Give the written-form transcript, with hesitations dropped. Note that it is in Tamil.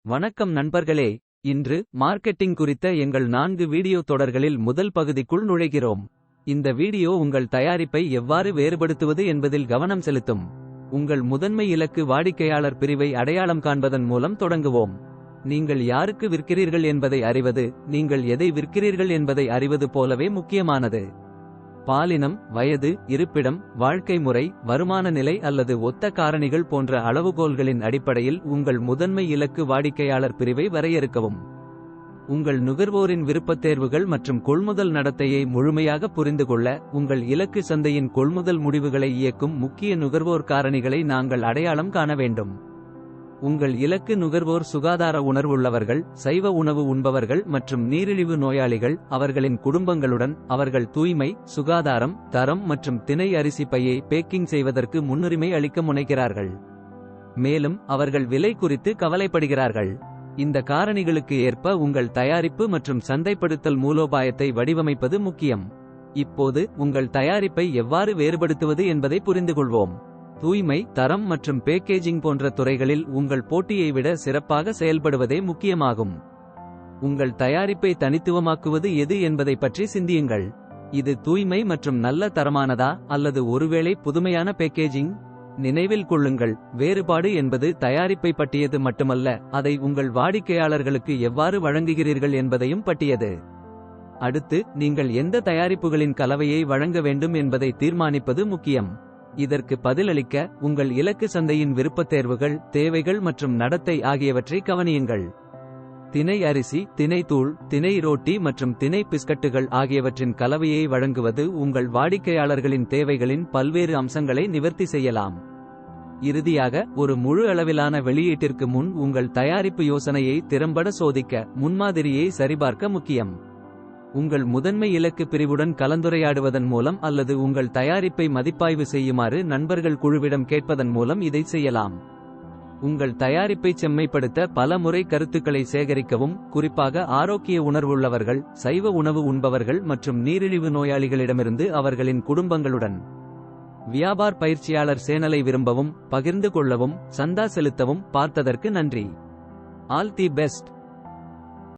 வணக்கம் நண்பர்களே. இன்று மார்க்கெட்டிங் குறித்த எங்கள் 4 வீடியோ தொடர்களில் முதல் பகுதிக்குள் நுழைகிறோம். இந்த வீடியோ உங்கள் தயாரிப்பை எவ்வாறு வேறுபடுத்துவது என்பதில் கவனம் செலுத்தும். உங்கள் முதன்மை இலக்கு வாடிக்கையாளர் பிரிவை அடையாளம் காண்பதன் மூலம் தொடங்குவோம். நீங்கள் யாருக்கு விற்கிறீர்கள் என்பதை அறிவது, நீங்கள் எதை விற்கிறீர்கள் என்பதை அறிவது போலவே முக்கியமானது. பாலினம், வயது, இருப்பிடம், வாழ்க்கை முறை, வருமான நிலை அல்லது ஒத்த காரணிகள் போன்ற அளவுகோல்களின் அடிப்படையில் உங்கள் முதன்மை இலக்கு வாடிக்கையாளர் பிரிவை வரையறுக்கவும். உங்கள் நுகர்வோரின் விருப்பத்தேர்வுகள் மற்றும் கொள்முதல் நடத்தையை முழுமையாக புரிந்துகொள்ள, உங்கள் இலக்கு சந்தையின் கொள்முதல் முடிவுகளை இயக்கும் முக்கிய நுகர்வோர் காரணிகளை நாங்கள் அடையாளம் காண வேண்டும். உங்கள் இலக்கு நுகர்வோர் சுகாதார உணர்வுள்ளவர்கள், சைவ உணவு உண்பவர்கள் மற்றும் நீரிழிவு நோயாளிகள். அவர்களின் குடும்பங்களுடன் அவர்கள் தூய்மை, சுகாதாரம், தரம் மற்றும் திணை அரிசி பையை பேக்கிங் செய்வதற்கு முன்னுரிமை அளிக்க முனைகிறார்கள். மேலும் அவர்கள் விலை குறித்து கவலைப்படுகிறார்கள். இந்த காரணிகளுக்கு ஏற்ப உங்கள் தயாரிப்பு மற்றும் சந்தைப்படுத்தல் மூலோபாயத்தை வடிவமைப்பது முக்கியம். இப்போது உங்கள் தயாரிப்பை எவ்வாறு வேறுபடுத்துவது என்பதை புரிந்துகொள்வோம். தூய்மை, தரம் மற்றும் பேக்கேஜிங் போன்ற துறைகளில் உங்கள் போட்டியை விட சிறப்பாக செயல்படுவதே முக்கியமாகும். உங்கள் தயாரிப்பை தனித்துவமாக்குவது எது என்பதை பற்றி சிந்தியுங்கள். இது தூய்மை மற்றும் நல்ல தரமானதா அல்லது ஒருவேளை புதுமையான பேக்கேஜிங்? நினைவில் கொள்ளுங்கள், வேறுபாடு என்பது தயாரிப்பை பற்றியது மட்டுமல்ல, அதை உங்கள் வாடிக்கையாளர்களுக்கு எவ்வாறு வழங்குகிறீர்கள் என்பதையும் பற்றியது. அடுத்து, நீங்கள் எந்த தயாரிப்புகளின் கலவையை வழங்க வேண்டும் என்பதை தீர்மானிப்பது முக்கியம். இதற்கு பதிலளிக்க, உங்கள் இலக்கு சந்தையின் விருப்பத்தேர்வுகள், தேவைகள் மற்றும் நடத்தை ஆகியவற்றை கவனியுங்கள். திணை அரிசி, திணை தூள், திணை ரோட்டி மற்றும் திணை பிஸ்கட்டுகள் ஆகியவற்றின் கலவையை வழங்குவது உங்கள் வாடிக்கையாளர்களின் தேவைகளின் பல்வேறு அம்சங்களை நிவர்த்தி செய்யலாம். இறுதியாக, ஒரு முழு அளவிலான வெளியீட்டிற்கு முன் உங்கள் தயாரிப்பு யோசனையை திறம்பட சோதிக்க, முன்மாதிரியை சரிபார்க்க முக்கியம். உங்கள் முதன்மை இலக்கு பிரிவுடன் கலந்துரையாடுவதன் மூலம் அல்லது உங்கள் தயாரிப்பை மதிப்பாய்வு செய்யுமாறு நண்பர்கள் குழுவிடம் கேட்பதன் மூலம் இதை செய்யலாம். உங்கள் தயாரிப்பை செம்மைப்படுத்த பல முறை கருத்துக்களை சேகரிக்கவும், குறிப்பாக ஆரோக்கிய உணர்வுள்ளவர்கள், சைவ உணவு உண்பவர்கள் மற்றும் நீரிழிவு நோயாளிகளிடமிருந்து அவர்களின் குடும்பங்களுடன். வியாபார் பயிற்சியாளர் சேனலை விரும்பவும், பகிர்ந்து கொள்ளவும், சந்தா செலுத்தவும். பார்த்ததற்கு நன்றி. All the best.